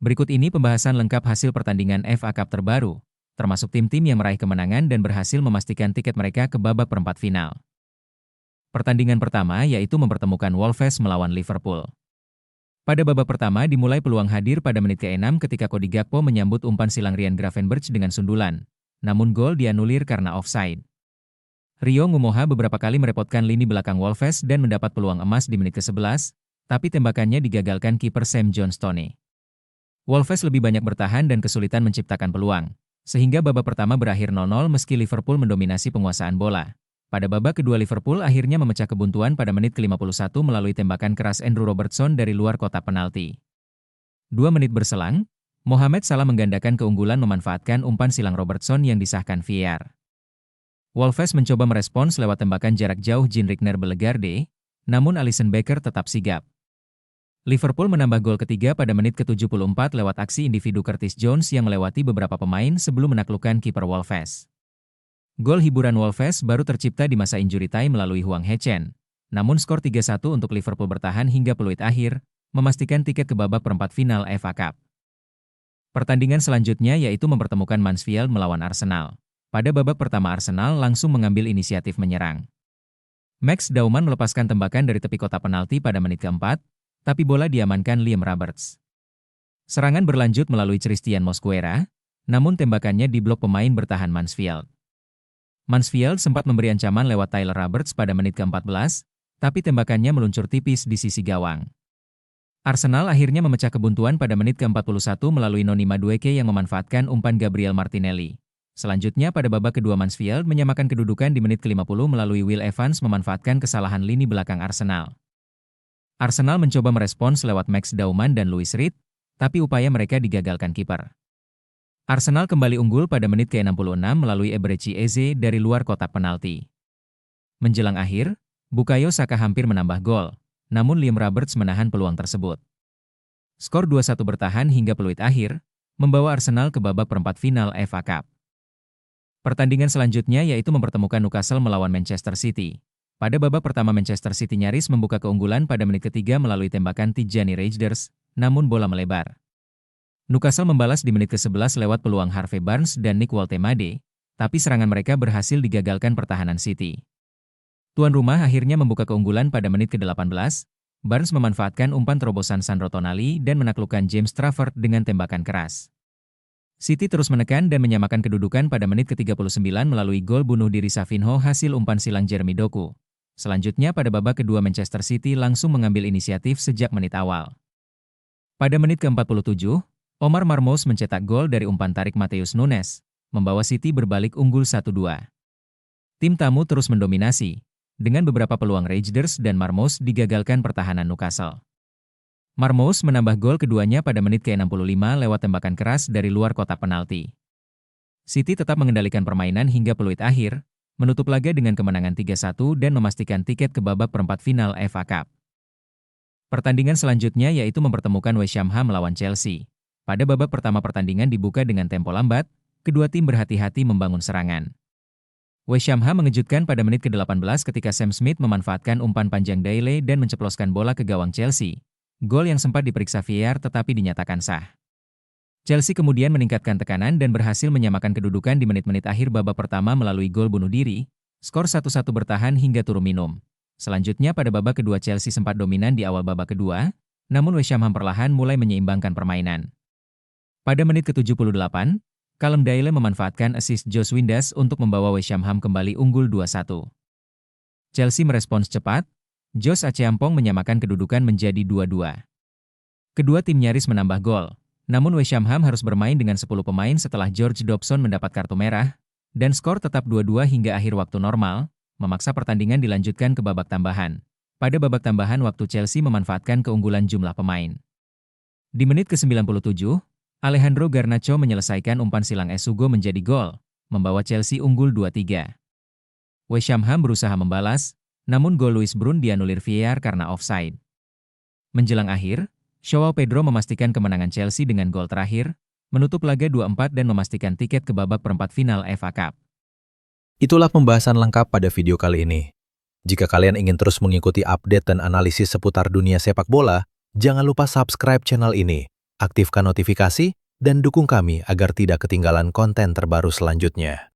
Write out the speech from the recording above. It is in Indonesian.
Berikut ini pembahasan lengkap hasil pertandingan FA Cup terbaru, termasuk tim-tim yang meraih kemenangan dan berhasil memastikan tiket mereka ke babak perempat final. Pertandingan pertama yaitu mempertemukan Wolves melawan Liverpool. Pada babak pertama dimulai peluang hadir pada menit ke-6 ketika Cody Gakpo menyambut umpan silang Ryan Gravenberch dengan sundulan, namun gol dianulir karena offside. Rio Ngumoha beberapa kali merepotkan lini belakang Wolves dan mendapat peluang emas di menit ke-11, tapi tembakannya digagalkan kiper Sam Johnstone. Wolves lebih banyak bertahan dan kesulitan menciptakan peluang, sehingga babak pertama berakhir 0-0 meski Liverpool mendominasi penguasaan bola. Pada babak kedua Liverpool akhirnya memecah kebuntuan pada menit ke-51 melalui tembakan keras Andrew Robertson dari luar kotak penalti. 2 menit berselang, Mohamed Salah menggandakan keunggulan memanfaatkan umpan silang Robertson yang disahkan VAR. Wolves mencoba merespons lewat tembakan jarak jauh Jean-Rigner Bellegarde, namun Alisson Becker tetap sigap. Liverpool menambah gol ketiga pada menit ke-74 lewat aksi individu Curtis Jones yang melewati beberapa pemain sebelum menaklukkan kiper Wolves. Gol hiburan Wolves baru tercipta di masa injury time melalui Hwang Hee-chan. Namun skor 3-1 untuk Liverpool bertahan hingga peluit akhir, memastikan tiket ke babak perempat final FA Cup. Pertandingan selanjutnya yaitu mempertemukan Mansfield melawan Arsenal. Pada babak pertama Arsenal langsung mengambil inisiatif menyerang. Max Dauman melepaskan tembakan dari tepi kotak penalti pada menit keempat, tapi bola diamankan Liam Roberts. Serangan berlanjut melalui Christian Mosquera, namun tembakannya diblok pemain bertahan Mansfield. Mansfield sempat memberi ancaman lewat Tyler Roberts pada menit ke-14, tapi tembakannya meluncur tipis di sisi gawang. Arsenal akhirnya memecah kebuntuan pada menit ke-41 melalui Noni Madueke yang memanfaatkan umpan Gabriel Martinelli. Selanjutnya pada babak kedua Mansfield menyamakan kedudukan di menit ke-50 melalui Will Evans memanfaatkan kesalahan lini belakang Arsenal. Arsenal mencoba merespons lewat Max Dauman dan Louis Reed, tapi upaya mereka digagalkan kiper. Arsenal kembali unggul pada menit ke-66 melalui Eberechi Eze dari luar kotak penalti. Menjelang akhir, Bukayo Saka hampir menambah gol, namun Liam Roberts menahan peluang tersebut. Skor 2-1 bertahan hingga peluit akhir, membawa Arsenal ke babak perempat final FA Cup. Pertandingan selanjutnya yaitu mempertemukan Newcastle melawan Manchester City. Pada babak pertama Manchester City nyaris membuka keunggulan pada menit ketiga melalui tembakan Tijani Reijnders, namun bola melebar. Newcastle membalas di menit ke-11 lewat peluang Harvey Barnes dan Nick Woltemade, tapi serangan mereka berhasil digagalkan pertahanan City. Tuan rumah akhirnya membuka keunggulan pada menit ke-18, Barnes memanfaatkan umpan terobosan Sandro Tonali dan menaklukkan James Trafford dengan tembakan keras. City terus menekan dan menyamakan kedudukan pada menit ke-39 melalui gol bunuh diri Savinho hasil umpan silang Jeremy Doku. Selanjutnya pada babak kedua Manchester City langsung mengambil inisiatif sejak menit awal. Pada menit ke-47, Omar Marmoush mencetak gol dari umpan tarik Matheus Nunes, membawa City berbalik unggul 1-2. Tim tamu terus mendominasi, dengan beberapa peluang Reijnders dan Marmoush digagalkan pertahanan Newcastle. Marmoush menambah gol keduanya pada menit ke-65 lewat tembakan keras dari luar kotak penalti. City tetap mengendalikan permainan hingga peluit akhir, menutup laga dengan kemenangan 3-1 dan memastikan tiket ke babak perempat final FA Cup. Pertandingan selanjutnya yaitu mempertemukan West Ham melawan Chelsea. Pada babak pertama pertandingan dibuka dengan tempo lambat, kedua tim berhati-hati membangun serangan. West Ham mengejutkan pada menit ke-18 ketika Sam Smith memanfaatkan umpan panjang Daile dan menceploskan bola ke gawang Chelsea. Gol yang sempat diperiksa VAR tetapi dinyatakan sah. Chelsea kemudian meningkatkan tekanan dan berhasil menyamakan kedudukan di menit-menit akhir babak pertama melalui gol bunuh diri, skor 1-1 bertahan hingga turun minum. Selanjutnya pada babak kedua Chelsea sempat dominan di awal babak kedua, namun West Ham perlahan mulai menyeimbangkan permainan. Pada menit ke-78, Callum Daile memanfaatkan assist Josh Windass untuk membawa West Ham kembali unggul 2-1. Chelsea merespons cepat, Josh Acheampong menyamakan kedudukan menjadi 2-2. Kedua tim nyaris menambah gol. Namun West Ham harus bermain dengan 10 pemain setelah George Dobson mendapat kartu merah, dan skor tetap 2-2 hingga akhir waktu normal, memaksa pertandingan dilanjutkan ke babak tambahan. Pada babak tambahan waktu Chelsea memanfaatkan keunggulan jumlah pemain. Di menit ke-97, Alejandro Garnacho menyelesaikan umpan silang Esugo menjadi gol, membawa Chelsea unggul 2-3. West Ham berusaha membalas, namun gol Luis Brun dianulir VAR karena offside. Menjelang akhir, Joao Pedro memastikan kemenangan Chelsea dengan gol terakhir, menutup laga 2-4 dan memastikan tiket ke babak perempat final FA Cup. Itulah pembahasan lengkap pada video kali ini. Jika kalian ingin terus mengikuti update dan analisis seputar dunia sepak bola, jangan lupa subscribe channel ini aktifkan notifikasi, dan dukung kami agar tidak ketinggalan konten terbaru selanjutnya.